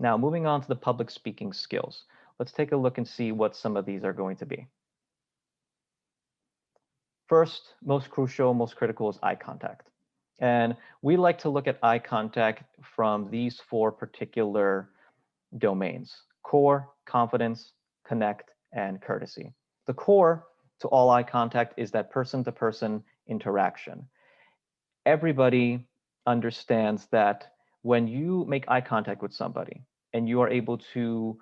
Now, moving on to the public speaking skills. Let's take a look and see what some of these are going to be. First, most crucial, most critical is eye contact. And we like to look at eye contact from these four particular domains: core, confidence, connect, and courtesy. The core to all eye contact is that person-to-person interaction. Everybody understands that when you make eye contact with somebody and you are able to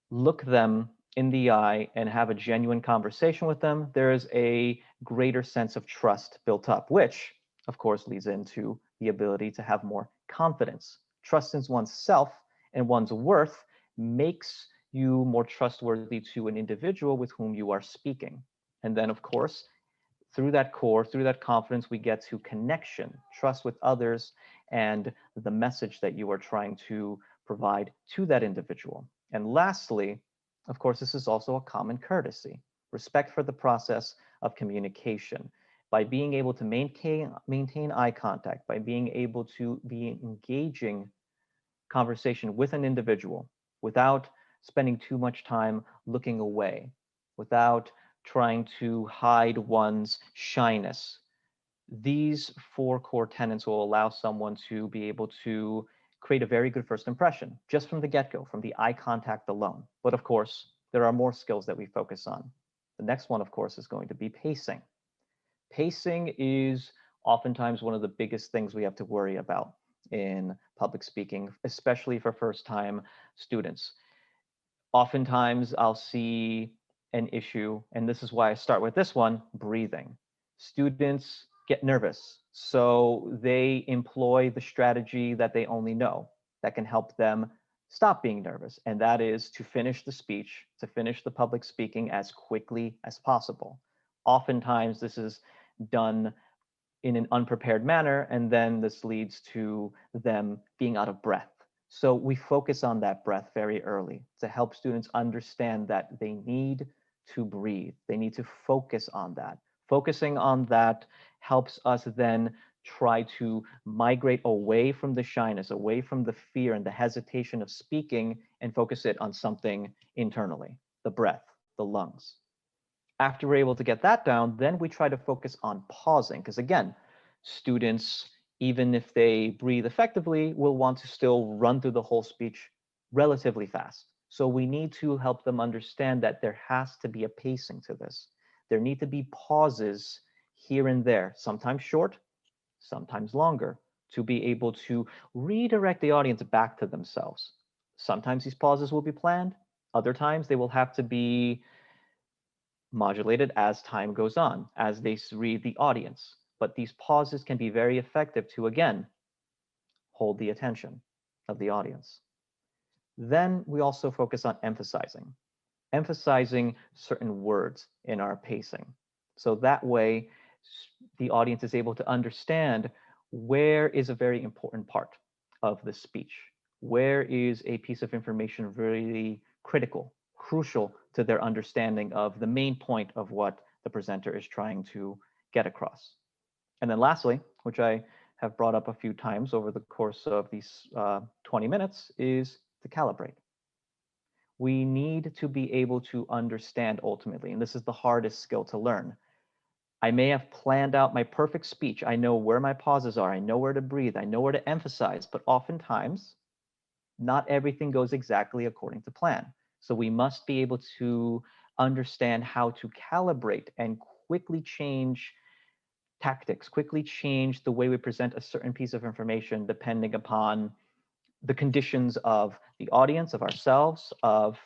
look them in the eye and have a genuine conversation with them, there is a greater sense of trust built up, which of course leads into the ability to have more confidence. Trust in one's self and one's worth makes you more trustworthy to an individual with whom you are speaking. And then of course, through that core, through that confidence, we get to connection, trust with others, and the message that you are trying to provide to that individual. And lastly, of course, this is also a common courtesy, respect for the process of communication. By being able to maintain eye contact, by being able to be engaging conversation with an individual without spending too much time looking away, without trying to hide one's shyness. These four core tenets will allow someone to be able to create a very good first impression just from the get-go, from the eye contact alone. But of course, there are more skills that we focus on. The next one, of course, is going to be pacing. Pacing is oftentimes one of the biggest things we have to worry about in public speaking, especially for first-time students. Oftentimes I'll see an issue, and this is why I start with this one: breathing. Students get nervous, so they employ the strategy that they only know that can help them stop being nervous, and that is to finish the speech, to finish the public speaking as quickly as possible. Oftentimes this is done in an unprepared manner, and then this leads to them being out of breath. So we focus on that breath very early to help students understand that they need to breathe. They need to focus on that. Focusing on that helps us then try to migrate away from the shyness, away from the fear and the hesitation of speaking, and focus it on something internally: the breath, the lungs. After we're able to get that down, then we try to focus on pausing, because again, students, even if they breathe effectively, will want to still run through the whole speech relatively fast. So we need to help them understand that there has to be a pacing to this. There need to be pauses here and there, sometimes short, sometimes longer, to be able to redirect the audience back to themselves. Sometimes these pauses will be planned. Other times they will have to be modulated as time goes on, as they read the audience. But these pauses can be very effective to, again, hold the attention of the audience. Then we also focus on emphasizing certain words in our pacing. So that way, the audience is able to understand where is a very important part of the speech. Where is a piece of information really critical, crucial to their understanding of the main point of what the presenter is trying to get across. And then lastly, which I have brought up a few times over the course of these 20 minutes, is to calibrate. We need to be able to understand ultimately, and this is the hardest skill to learn. I may have planned out my perfect speech. I know where my pauses are. I know where to breathe. I know where to emphasize, but oftentimes not everything goes exactly according to plan. So we must be able to understand how to calibrate and quickly change tactics, quickly change the way we present a certain piece of information depending upon the conditions of the audience, of ourselves, of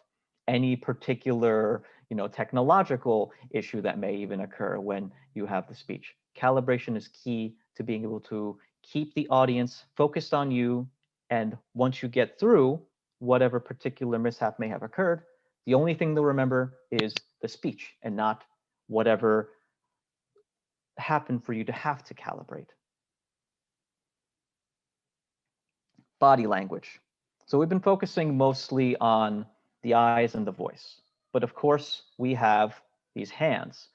any particular, technological issue that may even occur when you have the speech. Calibration is key to being able to keep the audience focused on you. And once you get through whatever particular mishap may have occurred, the only thing they'll remember is the speech and not whatever happened for you to have to calibrate. Body language. So we've been focusing mostly on the eyes and the voice, but of course we have these hands.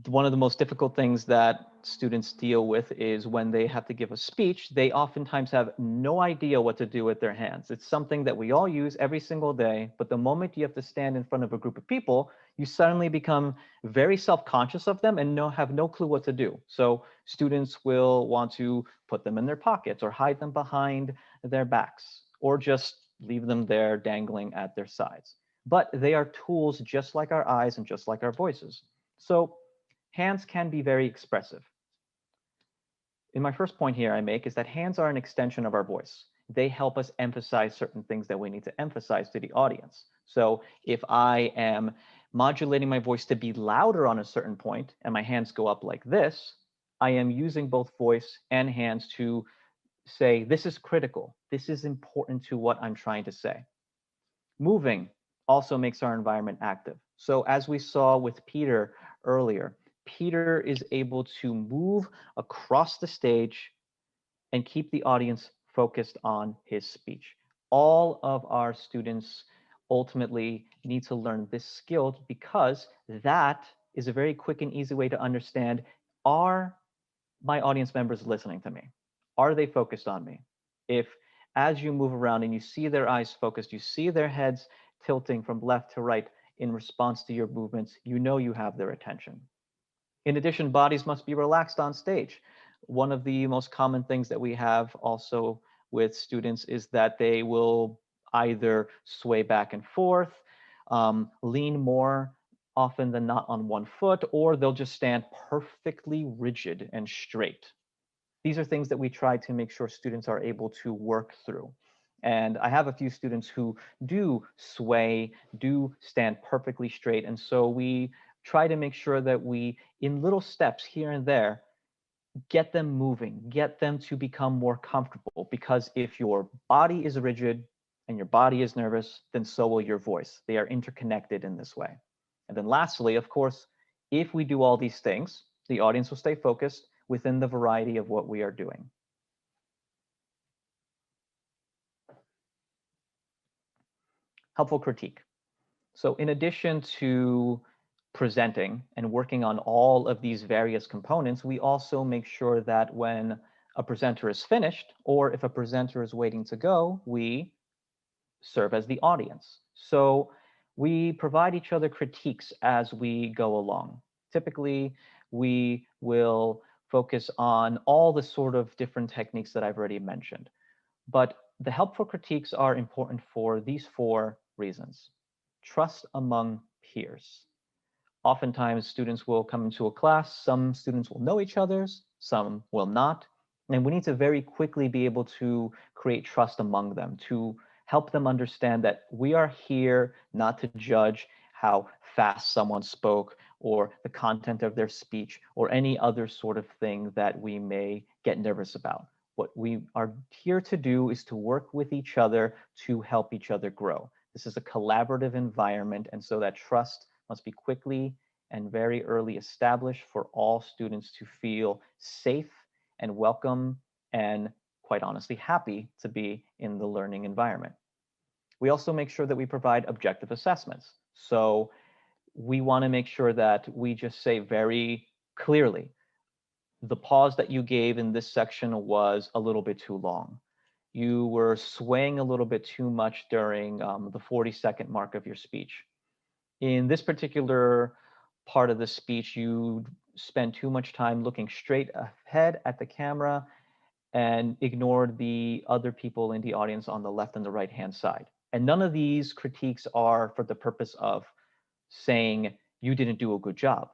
One of the most difficult things that students deal with is when they have to give a speech, they oftentimes have no idea what to do with their hands. It's something that we all use every single day, but the moment you have to stand in front of a group of people, you suddenly become very self-conscious of them and have no clue what to do. So students will want to put them in their pockets or hide them behind their backs or just leave them there dangling at their sides. But they are tools just like our eyes and just like our voices. So hands can be very expressive. In my first point here I make is that hands are an extension of our voice. They help us emphasize certain things that we need to emphasize to the audience. So if I am modulating my voice to be louder on a certain point and my hands go up like this, I am using both voice and hands to say, this is critical. This is important to what I'm trying to say. Moving also makes our environment active. So as we saw with Peter earlier, Peter is able to move across the stage and keep the audience focused on his speech. All of our students ultimately need to learn this skill because that is a very quick and easy way to understand, are my audience members listening to me? Are they focused on me? If as you move around and you see their eyes focused, you see their heads tilting from left to right in response to your movements, you know you have their attention. In addition, bodies must be relaxed on stage. One of the most common things that we have also with students is that they will either sway back and forth, lean more often than not on one foot, or they'll just stand perfectly rigid and straight. These are things that we try to make sure students are able to work through. And I have a few students who do sway, do stand perfectly straight. And so we try to make sure that we, in little steps here and there, get them moving, get them to become more comfortable. Because if your body is rigid and your body is nervous, then so will your voice. They are interconnected in this way. And then lastly, of course, if we do all these things, the audience will stay focused within the variety of what we are doing. Helpful critique. So in addition to presenting and working on all of these various components, we also make sure that when a presenter is finished, or if a presenter is waiting to go, we serve as the audience. So we provide each other critiques as we go along. Typically, we will focus on all the sort of different techniques that I've already mentioned. But the helpful critiques are important for these 4 reasons. Trust among peers. Oftentimes, students will come into a class. Some students will know each other, some will not. And we need to very quickly be able to create trust among them, to help them understand that we are here not to judge how fast someone spoke or the content of their speech or any other sort of thing that we may get nervous about. What we are here to do is to work with each other to help each other grow. This is a collaborative environment, and so that trust must be quickly and very early established for all students to feel safe and welcome and, quite honestly, happy to be in the learning environment. We also make sure that we provide objective assessments. So we want to make sure that we just say very clearly, the pause that you gave in this section was a little bit too long. You were swaying a little bit too much during the 40-second mark of your speech. In this particular part of the speech, you spend too much time looking straight ahead at the camera and ignored the other people in the audience on the left and the right-hand side. And none of these critiques are for the purpose of saying you didn't do a good job.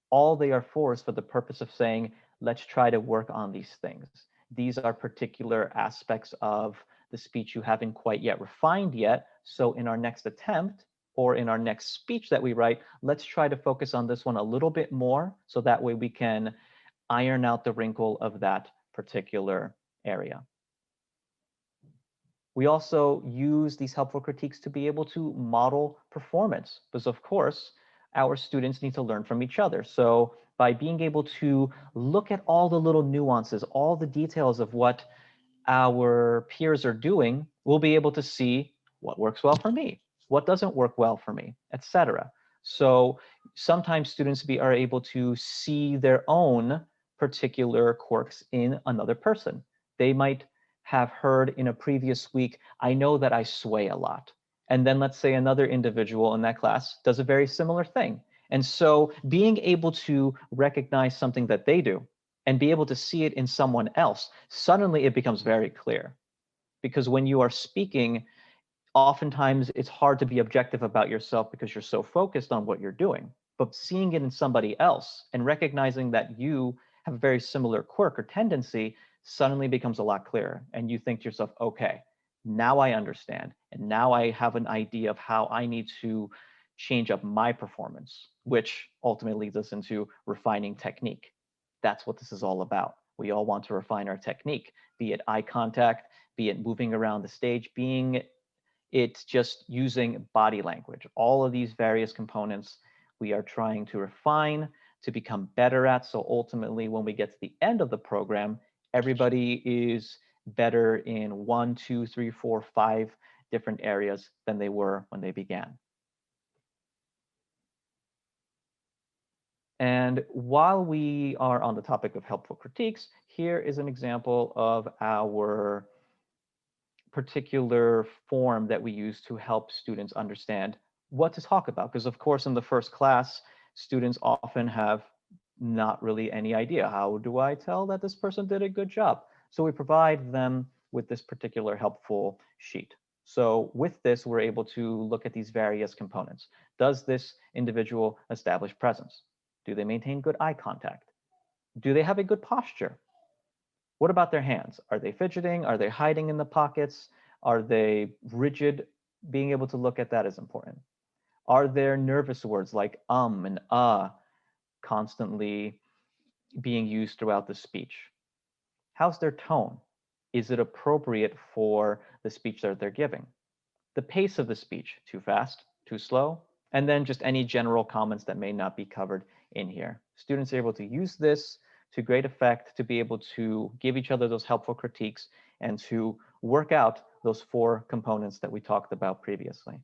All they are for is for the purpose of saying, let's try to work on these things. These are particular aspects of the speech you haven't quite yet refined yet. So in our next attempt, or in our next speech that we write, let's try to focus on this one a little bit more, so that way we can iron out the wrinkle of that particular area. We also use these helpful critiques to be able to model performance, because of course, our students need to learn from each other. So by being able to look at all the little nuances, all the details of what our peers are doing, we'll be able to see what works well for me, what doesn't work well for me, etc. So Sometimes students are able to see their own particular quirks in another person. They might have heard in a previous week, I know that I sway a lot. And then let's say another individual in that class does a very similar thing. And so being able to recognize something that they do and be able to see it in someone else, suddenly it becomes very clear. Because when you are speaking, oftentimes it's hard to be objective about yourself because you're so focused on what you're doing. But seeing it in somebody else and recognizing that you have a very similar quirk or tendency suddenly becomes a lot clearer. And you think to yourself, okay, now I understand. And now I have an idea of how I need to change up my performance, which ultimately leads us into refining technique. That's what this is all about. We all want to refine our technique, be it eye contact, be it moving around the stage, being it's just using body language. All of these various components we are trying to refine to become better at. So ultimately, when we get to the end of the program, everybody is better in 1, 2, 3, 4, 5 different areas than they were when they began. And while we are on the topic of helpful critiques, here is an example of our particular form that we use to help students understand what to talk about. Because of course, in the first class, students often have not really any idea. How do I tell that this person did a good job? So we provide them with this particular helpful sheet. So with this, we're able to look at these various components. Does this individual establish presence? Do they maintain good eye contact? Do they have a good posture? What about their hands? Are they fidgeting? Are they hiding in the pockets? Are they rigid? Being able to look at that is important. Are there nervous words like and constantly being used throughout the speech? How's their tone? Is it appropriate for the speech that they're giving? The pace of the speech, too fast, too slow? And then just any general comments that may not be covered in here. Students are able to use this to great effect to be able to give each other those helpful critiques and to work out those 4 components that we talked about previously.